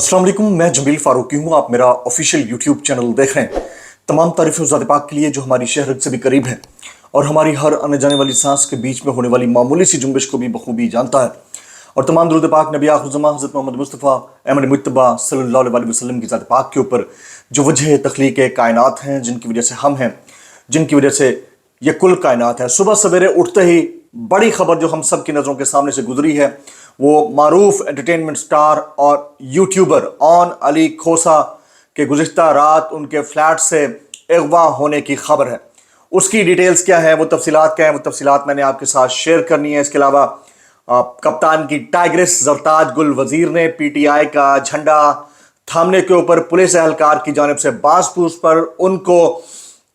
अस्सलाम वालेकुम, मैं जमील फारूकी हूँ। आप मेरा ऑफिशियल यूट्यूब चैनल देख रहे हैं। तमाम तारीफ़ें ज़ात पाक के लिए जो हमारी शहरत से भी करीब है और हमारी हर आने जाने वाली सांस के बीच में होने वाली मामूली सी जुम्बिश को भी बखूबी जानता है। और तमाम दुरूद पाक नबी आखिर ज़मां हज़रत मोहम्मद मुस्तफ़ा अहमद मुज्तबा सल्लल्लाहु अलैहि वसल्लम की ज़ात पाक के ऊपर जो वजह तख्लीक कायनात हैं, जिनकी वजह से हम हैं, जिनकी वजह से ये कुल कायनात है। सुबह सवेरे उठते ही बड़ी खबर जो हम सब की नज़रों के सामने से गुजरी है वो मारूफ एंटरटेनमेंट स्टार और यूट्यूबर ऑन अली खोसा के गुज़िश्ता रात उनके फ्लैट से अगवा होने की खबर है। उसकी डिटेल्स क्या है, वो तफसीलात क्या है, वो तफसीलात मैंने आपके साथ शेयर करनी है। इसके अलावा कप्तान की टाइग्रेस ज़रताज गुल वज़ीर ने PTI का झंडा थामने के ऊपर पुलिस एहलकार की जानिब से बांस पूछ पर उनको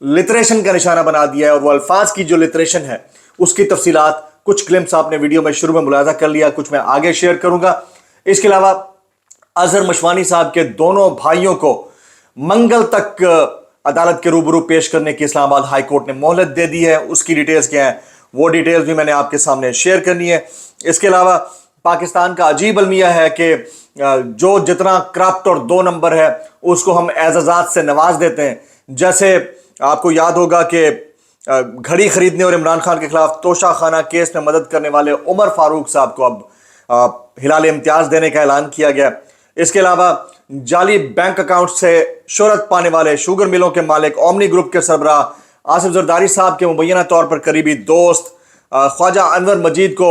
लिटरेशन का निशाना बना दिया है। और वो अल्फाज की जो लिटरेशन है उसकी तफसीलात कुछ क्लिप्स आपने वीडियो में शुरू में मुलाजा कर लिया, कुछ मैं आगे शेयर करूंगा। इसके अलावा अजहर मशवानी साहब के दोनों भाइयों को मंगल तक अदालत के रूबरू पेश करने की इस्लामाबाद हाई कोर्ट ने मोहलत दे दी है। उसकी डिटेल्स क्या है वो डिटेल्स भी मैंने आपके सामने शेयर करनी है। इसके अलावा पाकिस्तान का अजीब अलमिया है कि जो जितना करप्ट और 2 नंबर है उसको हम एजाज़ात से नवाज देते हैं। जैसे आपको याद होगा कि घड़ी खरीदने और इमरान खान के खिलाफ तोशा खाना केस में मदद करने वाले उमर फारूक साहब को अब हिलाल इम्तियाज देने का ऐलान किया गया। इसके अलावा जाली बैंक अकाउंट से शोहरत पाने वाले शुगर मिलों के मालिक ओमनी ग्रुप के सरबराह आसिफ जरदारी साहब के मुबैना तौर पर करीबी दोस्त ख्वाजा अनवर मजीद को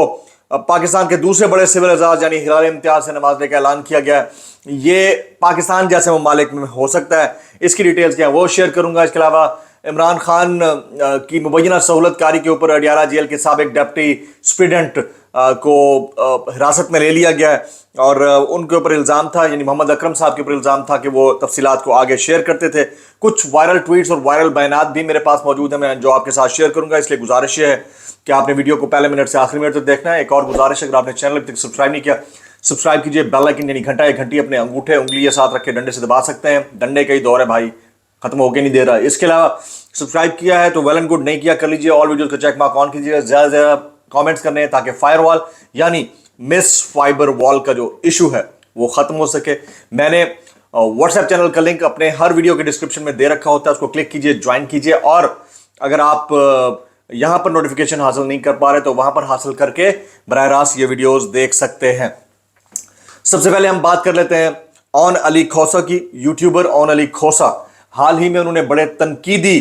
पाकिस्तान के दूसरे बड़े सिविल एजाज यानी हिलाल इम्तियाज से नवाजने का ऐलान किया गया है। ये पाकिस्तान जैसे ममालिक में हो सकता है। इसकी डिटेल्स क्या है वो शेयर करूंगा। इसके अलावा इमरान खान की मुबैना सहूलतकारी के ऊपर अडियाला जेल के साबिक डिप्टी सुप्रीडेंट को हिरासत में ले लिया गया है और उनके ऊपर इल्ज़ाम था, यानी मोहम्मद अकरम साहब के ऊपर इल्ज़ाम था कि वो तफसीलात को आगे शेयर करते थे। कुछ वायरल ट्वीट्स और वायरल बयानात भी मेरे पास मौजूद हैं, मैं जो आपके साथ शेयर करूंगा। इसलिए गुजारिश है कि आपने वीडियो को पहले मिनट से आखिरी मिनट तक देखना है। एक और गुजारिश है, अगर आपने चैनल अभी तक सब्सक्राइब नहीं किया सब्सक्राइब कीजिए। बेल आइकन यानी घंटा एक घंटी अपने अंगूठे उंगली के साथ रखे डंडे से दबा सकते हैं। डंडे का ही दौर है भाई, खत्म होके नहीं दे रहा। इसके अलावा सब्सक्राइब किया है तो वेल एंड गुड, नहीं किया कर लीजिए। ऑल वीडियोस का चेक मार्क ऑन कीजिए, ज़्यादा से ज़्यादा कमेंट्स करने हैं ताकि फायरवॉल यानी मिस फाइबर वॉल का जो इशू है वो खत्म हो सके। मैंने व्हाट्सएप चैनल का लिंक अपने हर वीडियो के डिस्क्रिप्शन में दे रखा होता है, उसको क्लिक कीजिए, ज्वाइन कीजिए। और अगर आप यहां पर नोटिफिकेशन हासिल नहीं कर पा रहे तो वहां पर हासिल करके बराह रास्त ये वीडियोस देख सकते हैं। सबसे पहले हम बात कर लेते हैं ऑन अली खोसा की। यूट्यूबर ऑन अली खोसा हाल ही में उन्होंने बड़े तनकीदी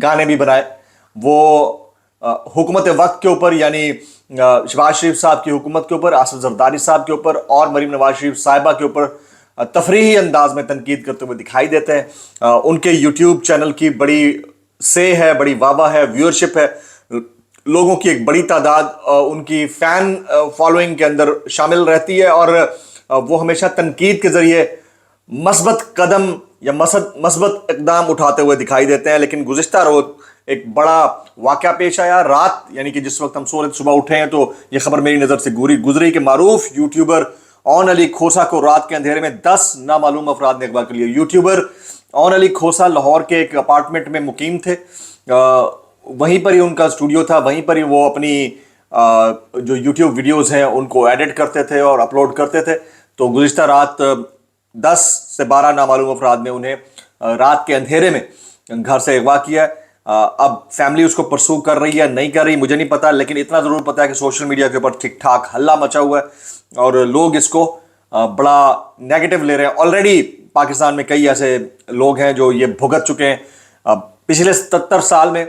गाने भी बनाए। वो हुकूमत वक्त के ऊपर यानी शहबाज शरीफ साहब की हुकूमत के ऊपर, आसिफ जरदारी साहब के ऊपर और मरीम नवाज शरीफ साहिबा के ऊपर तफरीही अंदाज में तनकीद करते हुए दिखाई देते हैं। उनके यूट्यूब चैनल की बड़ी से है, बड़ी वाह है, व्यूअरशिप है, लोगों की एक बड़ी तादाद उनकी फ़ैन फॉलोइंग के अंदर शामिल रहती है और वो हमेशा तनकीद के ज़रिए मस्बत कदम या मस्बत इकदाम उठाते हुए दिखाई देते हैं। लेकिन गुज़िश्ता रोज़ एक बड़ा वाक़या पेश आया रात, यानी कि जिस वक्त हम सुबह उठे हैं तो ये खबर मेरी नज़र से गुजरी कि मारूफ यूट्यूबर ऑन अली खोसा को रात के अंधेरे में 10 नामालूम अफराद ने अगवा कर लिया। यूट्यूबर ऑन अली खोसा लाहौर के एक अपार्टमेंट में मुकीम थे, वहीं पर ही उनका स्टूडियो था, वहीं पर ही वो अपनी जो यूट्यूब वीडियोज़ हैं उनको एडिट करते थे और अपलोड करते थे। तो गुज़िश्ता रात 10 से 12 नामालूम अफराद ने उन्हें रात के अंधेरे में घर से अगवा किया। अब फैमिली उसको परसू कर रही है नहीं कर रही मुझे नहीं पता, लेकिन इतना ज़रूर पता है कि सोशल मीडिया के ऊपर ठीक ठाक हल्ला मचा हुआ है और लोग इसको बड़ा नेगेटिव ले रहे हैं। ऑलरेडी पाकिस्तान में कई ऐसे लोग हैं जो ये भुगत चुके हैं। पिछले 77 साल में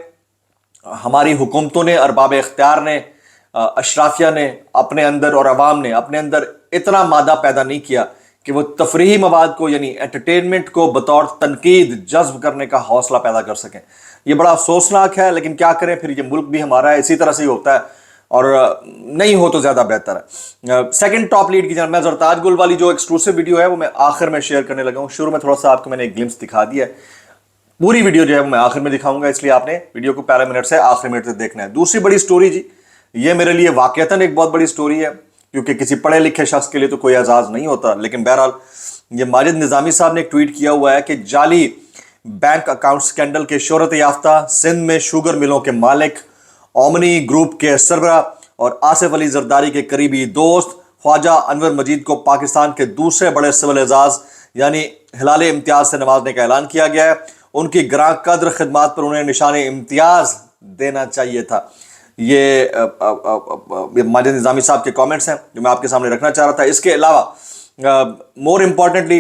हमारी हुकूमतों ने, अरबाब इख्तियार ने, अशराफिया ने अपने अंदर और अवाम ने अपने अंदर इतना मादा पैदा नहीं किया कि वो तफरीही मवाद को यानी एंटरटेनमेंट को बतौर तनकीद जज्ब करने का हौसला पैदा कर सकें। ये बड़ा अफसोसनाक है, लेकिन क्या करें, फिर ये मुल्क भी हमारा है, इसी तरह से ही होता है और नहीं हो तो ज़्यादा बेहतर है। सेकंड टॉप लीड की जान मैं जरताज गुल वाली जो एक्सक्लूसिव वीडियो है वो मैं आखिर में शेयर करने लगा हूँ। शुरू में थोड़ा सा आपको मैंने एक ग्लिम्स दिखा दिया है, पूरी वीडियो जो है वो मैं आखिर में दिखाऊंगा, इसलिए आपने वीडियो को पहले मिनट से आखिरी मिनट तक देखना है। दूसरी बड़ी स्टोरी जी, ये मेरे लिए वाकईतन एक बहुत बड़ी स्टोरी है, क्योंकि किसी पढ़े लिखे शख्स के लिए तो कोई एजाज़ नहीं होता, लेकिन बहरहाल ये माजिद निज़ामी साहब ने एक ट्वीट किया हुआ है कि जाली बैंक अकाउंट स्कैंडल के शोहरत याफ्ता सिंध में शुगर मिलों के मालिक, ओमनी ग्रुप के सरबराह और आसिफ अली जरदारी के करीबी दोस्त ख्वाजा अनवर मजीद को पाकिस्तान के दूसरे बड़े सिविल एजाज यानी हिलाल इम्तियाज से नवाजने का ऐलान किया गया है। उनकी ग्रां कद्र खिदमात पर उन्हें निशान इम्तियाज देना चाहिए था। ये माजिद निज़ामी साहब के कमेंट्स हैं जो मैं आपके सामने रखना चाह रहा था। इसके अलावा मोर इम्पॉर्टेंटली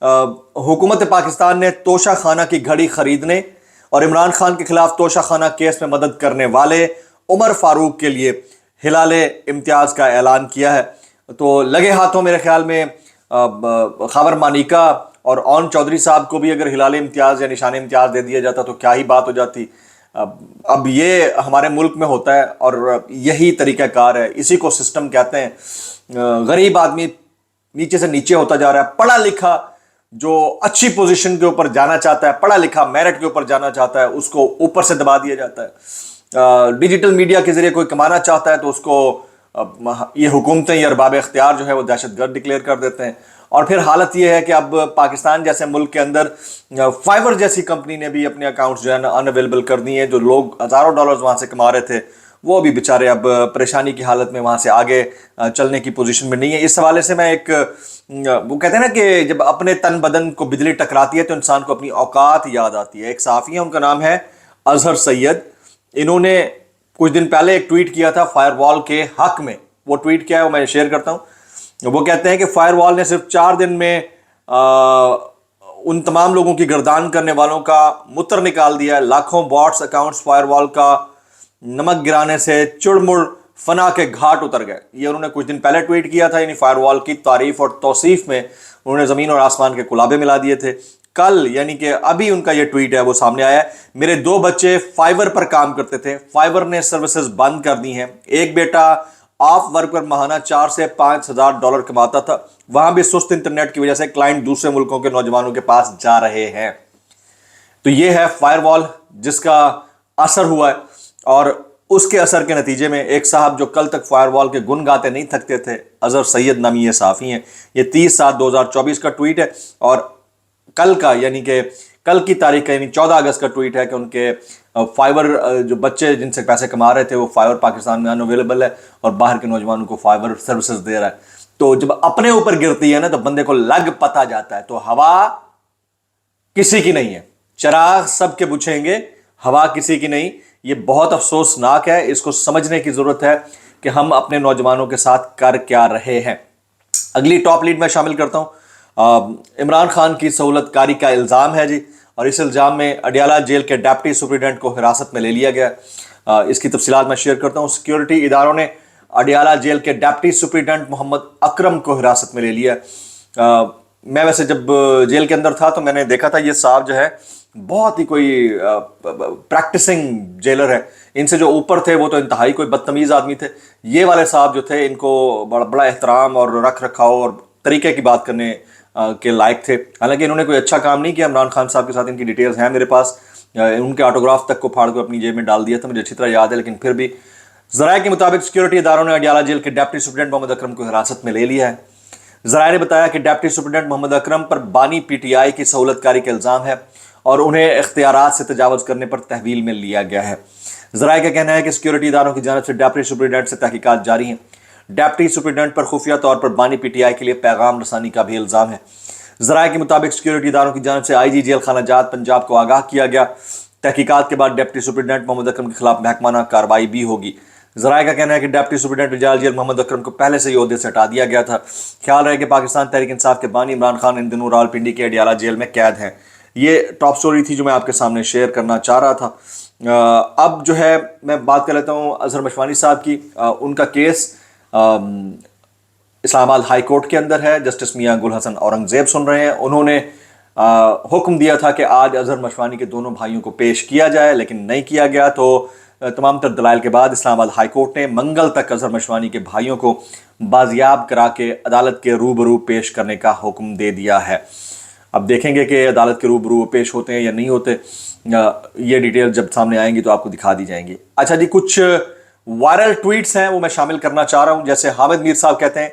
हुकूमत पाकिस्तान ने तोशा खाना की घड़ी खरीदने और इमरान खान के खिलाफ तोशा खाना केस में मदद करने वाले उमर फारूक के लिए हिलाल इम्तियाज का ऐलान किया है। तो लगे हाथों मेरे ख्याल में खबर मानिका और ओन चौधरी साहब को भी अगर हिलाल इम्तियाज या निशान इम्तियाज दे दिया जाता तो क्या ही बात हो जाती। अब ये हमारे मुल्क में होता है और यही तरीक़ाकार है, इसी को सिस्टम कहते हैं। गरीब आदमी नीचे से नीचे होता जा रहा है, पढ़ा लिखा जो अच्छी पोजीशन के ऊपर जाना चाहता है, पढ़ा लिखा मेरिट के ऊपर जाना चाहता है, उसको ऊपर से दबा दिया जाता है। डिजिटल मीडिया के जरिए कोई कमाना चाहता है तो उसको ये हुकूमतें या अरबाब इख्तियार जो है वो दहशतगर्द डिक्लेयर कर देते हैं। और फिर हालत ये है कि अब पाकिस्तान जैसे मुल्क के अंदर फाइबर जैसी कंपनी ने भी अपने अकाउंट्स जो है ना अनअवेलेबल कर दिए हैं। जो लोग हज़ारों डॉलर्स वहाँ से कमा रहे थे वो भी बेचारे अब परेशानी की हालत में वहाँ से आगे चलने की पोजीशन में नहीं है। इस हवाले से मैं वो कहते हैं ना कि जब अपने तन बदन को बिजली टकराती है तो इंसान को अपनी औकात याद आती है। एक सहाफ़ी है, उनका नाम है अजहर सैयद। इन्होंने कुछ दिन पहले एक ट्वीट किया था फायरवॉल के हक में। वो ट्वीट क्या है वो मैं शेयर करता हूँ। वो कहते हैं कि फायरवॉल ने सिर्फ 4 दिन में उन तमाम लोगों की गर्दान करने वालों का मुत्र निकाल दिया है। लाखों बॉट्स अकाउंट्स फायरवॉल का नमक गिराने से चुड़मुड़ फना के घाट उतर गए। ये उन्होंने कुछ दिन पहले ट्वीट किया था। यानी फायरवॉल की तारीफ और तौसीफ में उन्होंने ज़मीन और आसमान के कुलाबे मिला दिए थे। कल यानी कि अभी उनका ये ट्वीट है वो सामने आया है। मेरे 2 बच्चे फाइबर पर काम करते थे, फाइबर ने सर्विसेज बंद कर दी हैं। एक बेटा ऑफ वर्क पर माहाना 4 से 5 हज़ार डॉलर कमाता था, वहां भी सुस्त इंटरनेट की वजह से क्लाइंट दूसरे मुल्कों के नौजवानों के पास जा रहे हैं। तो ये है फायरवॉल जिसका असर हुआ है। और उसके असर के नतीजे में एक साहब जो कल तक फायरवॉल के गुन गाते नहीं थकते थे, अजहर सैयद नामी ये सहाफ़ी हैं। ये 30/7/2024 का ट्वीट है और कल का यानी कि कल की तारीख का यानी 14 अगस्त का ट्वीट है कि उनके फाइबर जो बच्चे जिनसे पैसे कमा रहे थे वो फाइबर पाकिस्तान में अनअवेलेबल है और बाहर के नौजवानों को फाइबर सर्विसेज दे रहा है। तो जब अपने ऊपर गिरती है ना तो बंदे को लग पता जाता है। तो हवा किसी की नहीं है, चिराग सबके बुझेंगे, हवा किसी की नहीं। ये बहुत अफसोसनाक है। इसको समझने की जरूरत है कि हम अपने नौजवानों के साथ कर क्या रहे हैं। अगली टॉप लीड में शामिल करता हूं। इमरान खान की सहूलतकारी का इल्ज़ाम है जी, और इस इल्ज़ाम में अडियाला जेल के डिप्टी सुप्रीडेंट को हिरासत में ले लिया गया। इसकी तफसीलात मैं शेयर करता हूं। सिक्योरिटी इदारों ने अडियाला जेल के डिप्टी सुप्रीडेंट मोहम्मद अकरम को हिरासत में ले लिया। मैं वैसे जब जेल के अंदर था तो मैंने देखा था ये साहब जो है बहुत ही कोई प्रैक्टिसिंग जेलर है। इनसे जो ऊपर थे वो तो इंतहाई कोई बदतमीज़ आदमी थे। ये वाले साहब जो थे इनको बड़ा एहतराम और रख रखाव और तरीके की बात करने के लायक थे। हालांकि इन्होंने कोई अच्छा काम नहीं किया। इमरान खान साहब के साथ इनकी डिटेल्स हैं मेरे पास। उनके ऑटोग्राफ तक को फाड़ कर अपनी जेब में डाल दिया था, मुझे अच्छी तरह याद है। लेकिन फिर भी ज़राए के मुताबिक सिक्योरिटी इदारों ने अडियाला जेल के डिप्टी सुप्रीडेंट मोहम्मद अकरम को हिरासत में ले लिया है। ज़राए ने बताया कि डिप्टी सुप्रीडेंट मोहम्मद अकरम पर बानी PTI की सहूलतकारी का इल्ज़ाम है और उन्हें इख्तियारात से तजावज़ करने पर तहवील में लिया गया है। ज़राए का कहना है कि सिक्योरिटी इदारों की जानिब से डिप्टी सुप्रीडेंट से तहकीकात जारी हैं। डिप्टी सुप्रीडेंट पर खुफिया तौर पर बानी PTI के लिए पैगाम रसानी का भी इल्ज़ाम है। ज़राए के मुताबिक सिक्योरिटी इदारों की जानिब से IG जेल खाना जात पंजाब को आगाह किया गया। तहकीकात के बाद डिप्टी सुप्रीडेंट मोहम्मद अकरम के खिलाफ महकमाना कार्रवाई भी होगी। ज़राए का कहना है कि deputy superintendent Adiala jail Mohammad Akram को पहले से ही ओहदे से हटा दिया गया था। ख्याल रहे कि पाकिस्तान तहरीक इंसाफ के बानी इमरान खान इन दिनों रावलपिंडी के अडियाला जेल में कैद हैं। ये टॉप स्टोरी थी जो मैं आपके सामने शेयर करना चाह रहा था। अब जो है मैं बात कर लेता हूँ अजहर मशवानी साहब की। उनका केस इस्लामाबाद हाई कोर्ट के अंदर है। जस्टिस मियां गुल हसन औरंगजेब सुन रहे हैं। उन्होंने हुक्म दिया था कि आज अजहर मशवानी के दोनों भाइयों को पेश किया जाए, लेकिन नहीं किया गया। तो तमाम तर दलाइल के बाद इस्लामाबाद हाई कोर्ट ने मंगल तक अजहर मशवानी के भाइयों को बाजियाब करा के अदालत के रूबरू पेश करने का हुक्म दे दिया है। अब देखेंगे कि अदालत के रूबरू पेश होते हैं या नहीं होते। ये डिटेल जब सामने आएंगी तो आपको दिखा दी जाएंगी। अच्छा जी, कुछ वायरल ट्वीट्स हैं वो मैं शामिल करना चाह रहा हूँ। जैसे हामिद मीर साहब कहते हैं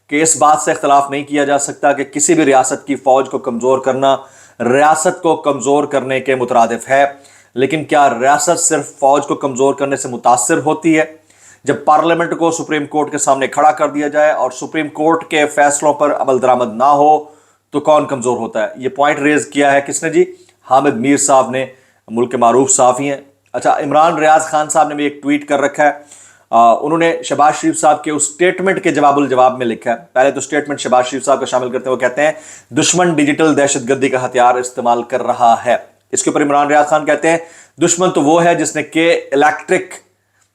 कि इस बात से इख्तलाफ नहीं किया जा सकता कि किसी भी रियासत की फ़ौज को कमज़ोर करना रियासत को कमज़ोर करने के मुतरादिफ है, लेकिन क्या रियासत सिर्फ फ़ौज को कमज़ोर करने से मुतासर होती है? जब पार्लियामेंट को सुप्रीम कोर्ट के सामने खड़ा कर दिया जाए और सुप्रीम कोर्ट के फैसलों पर अमल दरामद ना हो तो कौन कमजोर होता है। ये पॉइंट रेज किया है किसने जी? हामिद मीर साहब ने, मुल्क के मारूफ सहाफ़ी हैं। अच्छा, इमरान रियाज खान साहब ने भी एक ट्वीट कर रखा है। उन्होंने शहबाज शरीफ साहब के उस स्टेटमेंट के जवाब में लिखा है। पहले तो स्टेटमेंट शहबाज शरीफ साहब का शामिल करते हैं, वो कहते हैं दुश्मन डिजिटल दहशतगर्दी का हथियार इस्तेमाल कर रहा है। इसके ऊपर इमरान रियाज खान कहते हैं दुश्मन तो वो है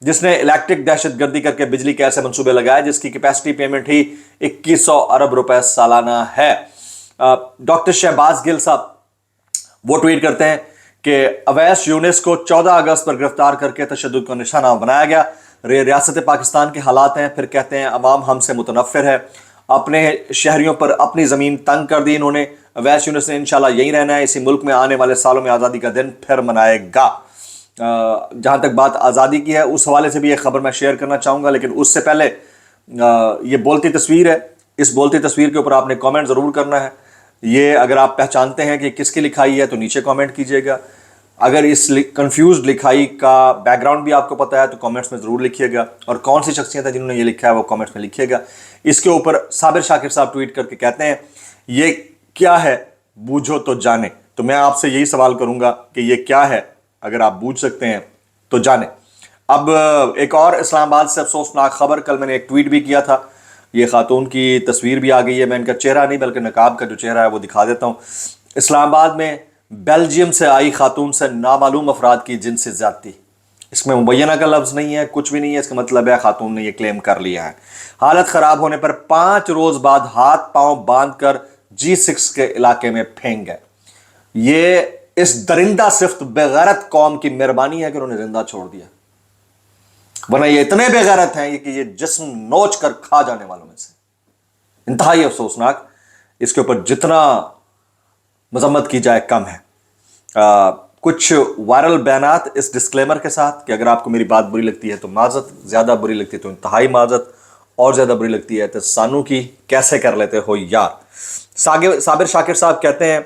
जिसने इलेक्ट्रिक दहशतगर्दी करके बिजली के ऐसे मंसूबे लगाए जिसकी कैपेसिटी पेमेंट ही 2100 अरब रुपए सालाना है। डॉक्टर शहबाज गिल साहब वो ट्वीट करते हैं कि अवैस यूनिस को 14 अगस्त पर गिरफ्तार करके तशद्दुद का निशाना बनाया गया। रियासत पाकिस्तान के हालात हैं। फिर कहते हैं अवाम हमसे मुतनफ़िर है, अपने शहरियों पर अपनी ज़मीन तंग कर दी इन्होंने। अवैस यूनिस ने इंशाल्लाह यहीं रहना है, इसी मुल्क में आने वाले सालों में आज़ादी का दिन फिर मनाएगा। जहाँ तक बात आज़ादी की है उस हवाले से भी एक ख़बर मैं शेयर करना चाहूँगा, लेकिन उससे पहले ये बोलती तस्वीर है। इस बोलती तस्वीर के ऊपर आपने कमेंट ज़रूर करना है। ये अगर आप पहचानते हैं कि किसकी लिखाई है तो नीचे कमेंट कीजिएगा। अगर इस कंफ्यूज्ड लिखाई का बैकग्राउंड भी आपको पता है तो कमेंट्स में ज़रूर लिखिएगा, और कौन सी शख्सियत है जिन्होंने ये लिखा है वो कमेंट्स में लिखिएगा। इसके ऊपर साबिर शाकिर साहब ट्वीट करके कहते हैं ये क्या है, बूझो तो जाने। तो मैं आपसे यही सवाल करूँगा कि ये क्या है, अगर आप बूझ सकते हैं तो जाने। अब एक और इस्लामाबाद से अफसोसनाक खबर, कल मैंने एक ट्वीट भी किया था। ये खातून की तस्वीर भी आ गई है, मैं इनका चेहरा नहीं बल्कि नकाब का जो चेहरा है वो दिखा देता हूँ। इस्लामाबाद में बेल्जियम से आई खातून से नामालूम अफराद की जिनसी ज़्यादती। इसमें मुबैना का लफ्ज़ नहीं है, कुछ भी नहीं है। इसका मतलब है खातून ने यह क्लेम कर लिया है। हालत ख़राब होने पर 5 रोज़ बाद हाथ पांव बांध कर G6 के इलाके में फेंक गए। ये इस दरिंदा सिफ्त बेगैरत कौम की मेहरबानी है कि उन्होंने जिंदा छोड़ दिया, वरना ये इतने बेगैरत हैं कि ये जिस्म नोच कर खा जाने वालों में से। इंतहाई अफसोसनाक। इसके ऊपर जितना मजम्मत की जाए कम है। कुछ वायरल बयानात इस डिस्क्लेमर के साथ कि अगर आपको मेरी बात बुरी लगती है तो माजत, ज़्यादा बुरी लगती है तो इंतहाई माजत, और ज़्यादा बुरी लगती है तो सानू की कैसे कर लेते हो यार। साबिर शाकिर साहब कहते हैं,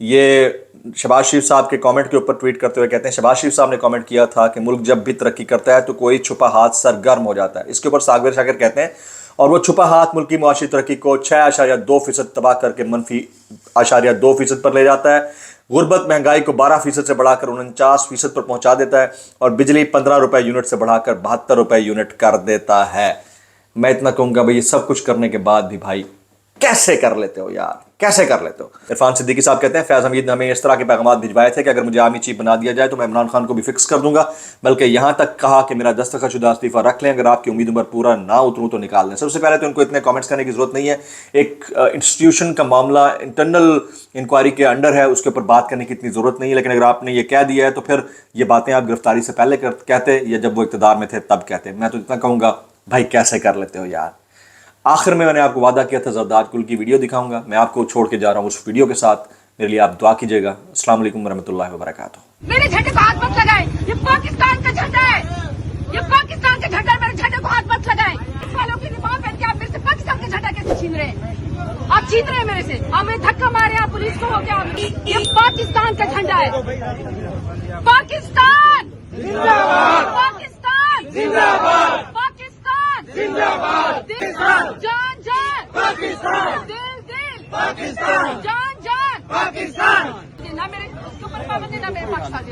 ये शहबाज शरीफ साहब के कमेंट के ऊपर ट्वीट करते हुए कहते हैं शहबाज शरीफ साहब ने कमेंट किया था कि मुल्क जब भी तरक्की करता है तो कोई छुपा हाथ सरगर्म हो जाता है। इसके ऊपर साबिर शाकिर कहते हैं और वो छुपा हाथ मुल्क की मुआशी तरक्की को 6.2% तबाह करके -2% पर ले जाता है। गुर्बत महंगाई को 12% से बढ़ाकर 49% पर पहुंचा देता है और बिजली 15 रुपए यूनिट से बढ़ाकर 72 रुपए यूनिट कर देता है। मैं इतना कहूँगा भाई, ये सब कुछ करने के बाद भी भाई कैसे कर लेते हो यार, कैसे कर लेते हो। इरफान सिद्दीकी साहब कहते हैं फैज़ हमीद ने हमें इस तरह के पैगाम भिजवाए थे कि अगर मुझे आर्मी चीफ बना दिया जाए तो मैं इमरान खान को भी फिक्स कर दूंगा, बल्कि यहाँ तक कहा कि मेरा दस्तखतशुदा इस्तीफा रख लें, अगर आपकी उम्मीदों पर पूरा ना उतरूँ तो निकाल दें। सबसे पहले तो इनको इतने कमेंट्स करने की जरूरत नहीं है। एक इंस्टीट्यूशन का मामला इंटरनल इंक्वायरी के अंडर है, उसके ऊपर बात करने की इतनी जरूरत नहीं है। लेकिन अगर आपने ये कह दिया है तो फिर ये बातें आप गिरफ्तारी से पहले कहते या जब वो इक़्तिदार में थे तब कहते। मैं तो इतना कहूँगा भाई कैसे कर लेते हो यार। आखिर में मैंने आपको वादा किया था ज़रदाद कुल की वीडियो दिखाऊंगा, मैं आपको छोड़ के जा रहा हूँ उस वीडियो के साथ। मेरे लिए आप दुआ कीजिएगा। अस्सलाम वालेकुम वरहमतुल्लाहि वबरकातुहू। मेरे झंडे को हाथ मत लगाए, ये पाकिस्तान का झंडा है, ये पाकिस्तान का झंडा है, मेरे झंडे को हाथ मत लगाए। वालों की निभाव पहन के आप मेरे से पाकिस्तान का झंडा कैसे छीन रहे हैं? आप छीन रहे हैं मेरे से, हमें धक्का मारे आप पुलिस को हो गया। ये पाकिस्तान का झंडा है। पाकिस्तान जिंदाबाद, पाकिस्तान जिंदाबाद, पाकिस्तान जिंदाबाद, जान जान पाकिस्तान, दिल दिल पाकिस्तान, जान जान पाकिस्तान। ना मेरे उसके ऊपर पाबंदी, ना मेरे पाकिस्तान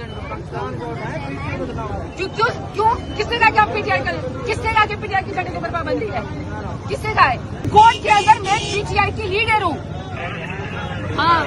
क्यों क्यों किसने कहा कि आप पीटीआई का, किसने कहा कि पीटीआई की झंडे के ऊपर पाबंदी है? किसने कहा है? कोर्ट के अंदर मैं पीटीआई की लीडर हूँ। हाँ,